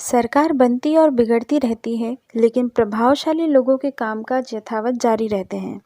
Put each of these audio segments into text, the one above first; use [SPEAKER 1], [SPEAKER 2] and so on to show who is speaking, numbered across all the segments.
[SPEAKER 1] सरकार बनती और बिगड़ती रहती है, लेकिन प्रभावशाली लोगों के कामकाज यथावत जारी रहते हैं।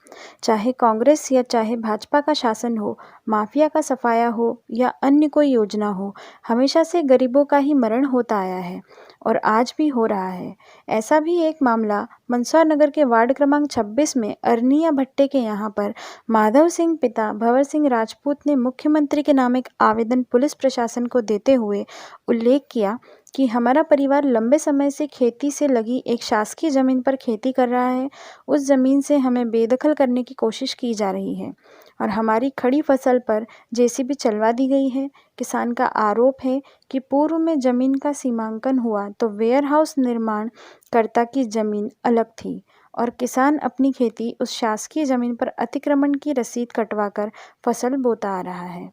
[SPEAKER 1] चाहे कांग्रेस या चाहे भाजपा का शासन हो, माफिया का सफाया हो या अन्य कोई योजना हो, हमेशा से गरीबों का ही मरण होता आया है और आज भी हो रहा है। ऐसा भी एक मामला मंदसौर नगर के वार्ड क्रमांक 26 में अरनिया भट्टे के यहाँ पर माधव सिंह पिता भंवर सिंह राजपूत ने मुख्यमंत्री के नाम एक आवेदन पुलिस प्रशासन को देते हुए उल्लेख किया कि हमारा परिवार लंबे समय से खेती से लगी एक शासकीय ज़मीन पर खेती कर रहा है। उस ज़मीन से हमें बेदखल करने की कोशिश की जा रही है और हमारी खड़ी फसल पर जेसीबी चलवा दी गई है। किसान का आरोप है कि पूर्व में ज़मीन का सीमांकन हुआ तो वेयर हाउस निर्माण कर्ता की ज़मीन अलग थी और किसान अपनी खेती उस शासकीय ज़मीन पर अतिक्रमण की रसीद कटवाकर फसल बोता आ रहा है।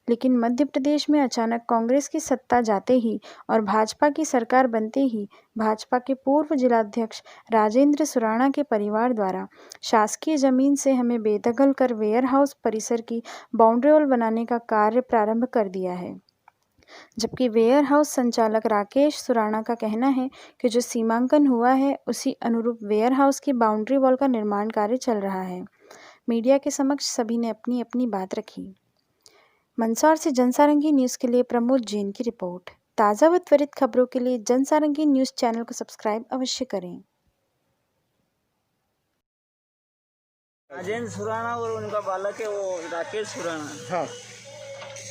[SPEAKER 1] लेकिन मध्य प्रदेश में अचानक कांग्रेस की सत्ता जाते ही और भाजपा की सरकार बनते ही भाजपा के पूर्व जिलाध्यक्ष राजेंद्र सुराणा के परिवार द्वारा शासकीय जमीन से हमें बेदखल कर वेयर हाउस परिसर की बाउंड्री वॉल बनाने का कार्य प्रारंभ कर दिया है। जबकि वेयर हाउस संचालक राकेश सुराणा का कहना है कि जो सीमांकन हुआ है उसी अनुरूप वेयर हाउस की बाउंड्री वॉल का निर्माण कार्य चल रहा है। मीडिया के समक्ष सभी ने अपनी अपनी बात रखी। मंदसौर से जनसारंगी न्यूज़ के लिए प्रमोद जैन की रिपोर्ट। ताज़ा व त्वरित खबरों के लिए जनसारंगी न्यूज़ चैनल को सब्सक्राइब अवश्य करें।
[SPEAKER 2] राजेंद्र सुराणा और उनका बालक है वो राकेश सुराणा। हाँ,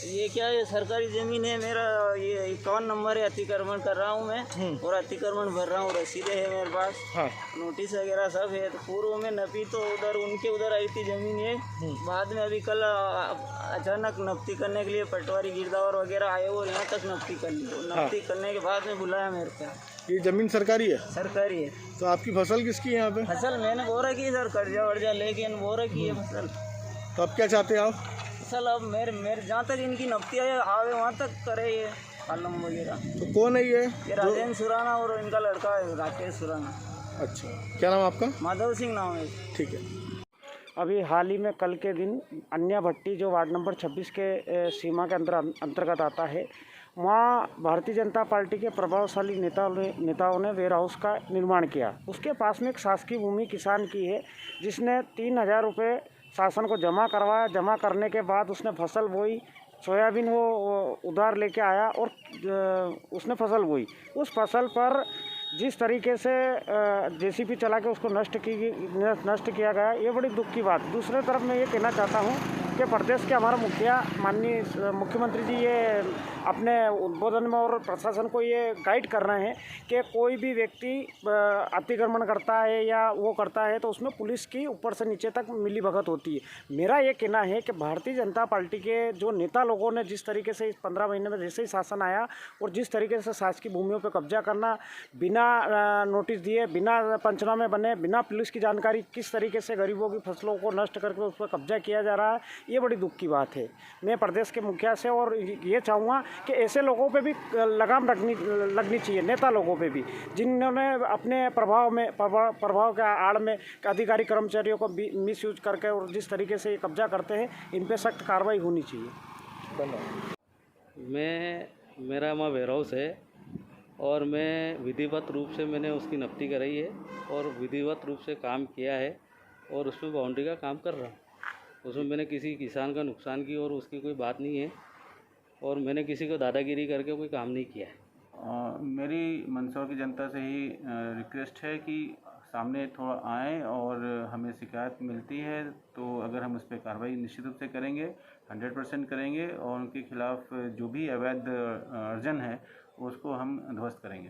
[SPEAKER 2] ये क्या है, सरकारी ज़मीन है। मेरा ये 51 नंबर है, अतिक्रमण कर रहा हूँ मैं और अतिक्रमण भर रहा हूँ। रसीदें है मेरे पास। हाँ, नोटिस वगैरह सब है। तो पूर्व में नपी तो उधर आई थी ज़मीन ये। बाद में अभी कल अचानक नफ्ती करने के लिए पटवारी गिरदावर वगैरह आए और यहाँ तक नफ्ती कर ली। नफ्ती करने के बाद में बुलाया मेरे को।
[SPEAKER 3] ये जमीन सरकारी है?
[SPEAKER 2] सरकारी है।
[SPEAKER 3] तो आपकी फसल किसकी है यहाँ पे?
[SPEAKER 2] फसल मैंने बो रखी है सर, कर्जा वर्जा लेके बो रखी है फसल।
[SPEAKER 3] तो अब क्या चाहते हैं आप?
[SPEAKER 2] फसल अब मेरे जहाँ तक इनकी नफ्ती आवे वहाँ तक करे ये कलम वगैरह।
[SPEAKER 3] तो कौन है ये?
[SPEAKER 2] राजेंद्र सुराणा और इनका लड़का है राकेश सुराणा।
[SPEAKER 3] अच्छा, क्या नाम आपका?
[SPEAKER 2] माधव सिंह नाम है।
[SPEAKER 3] ठीक है।
[SPEAKER 4] अभी हाल ही में कल के दिन अन्या भट्टी जो वार्ड नंबर 26 के सीमा के अंतर्गत आता है, वहाँ भारतीय जनता पार्टी के प्रभावशाली नेताओं ने वेयर हाउस का निर्माण किया। उसके पास में एक शासकीय भूमि किसान की है, जिसने 3000 रुपये शासन को जमा करवाया। जमा करने के बाद उसने फसल बोई, सोयाबीन वो उधार लेके आया और उसने फसल बोई। उस फसल पर जिस तरीके से जेसीबी चला के उसको नष्ट किया गया, ये बड़ी दुख की बात। दूसरे तरफ मैं ये कहना चाहता हूँ कि प्रदेश के हमारा माननीय मुख्यमंत्री जी ये अपने उद्बोधन में और प्रशासन को ये गाइड कर रहे हैं कि कोई भी व्यक्ति अतिक्रमण करता है या वो करता है तो उसमें पुलिस की ऊपर से नीचे तक मिलीभगत होती है। मेरा ये कहना है कि भारतीय जनता पार्टी के जो नेता लोगों ने जिस तरीके से इस 15 महीने में जैसे ही शासन आया और जिस तरीके से शासकीय भूमियों पर कब्जा करना, बिना नोटिस दिए, बिना पंचनामे बने, बिना पुलिस की जानकारी किस तरीके से गरीबों की फसलों को नष्ट करके उस पर कब्जा किया जा रहा है, ये बड़ी दुख की बात है। मैं प्रदेश के मुखिया से और ये चाहूँगा कि ऐसे लोगों पे भी लगाम लगनी चाहिए, नेता लोगों पे भी, जिन्होंने अपने प्रभाव के आड़ में अधिकारी कर्मचारियों को मिस यूज करके और जिस तरीके से ये कब्जा करते हैं, इन पे सख्त कार्रवाई होनी चाहिए।
[SPEAKER 3] धन्यवाद।
[SPEAKER 5] मेरा वहाँ वेयर हाउस है और मैं विधिवत रूप से मैंने उसकी नफ्ती कराई है और विधिवत रूप से काम किया है और उसमें बाउंड्री का काम कर रहा हूँ। उसमें मैंने किसी किसान का नुकसान की और उसकी कोई बात नहीं है और मैंने किसी को दादागिरी करके कोई काम नहीं किया है।
[SPEAKER 6] मेरी मंदसौर की जनता से ही रिक्वेस्ट है कि सामने थोड़ा आएँ और हमें शिकायत मिलती है तो अगर हम उस पर कार्रवाई निश्चित रूप से करेंगे, 100% करेंगे और उनके खिलाफ़ जो भी अवैध अर्जन है उसको हम ध्वस्त करेंगे।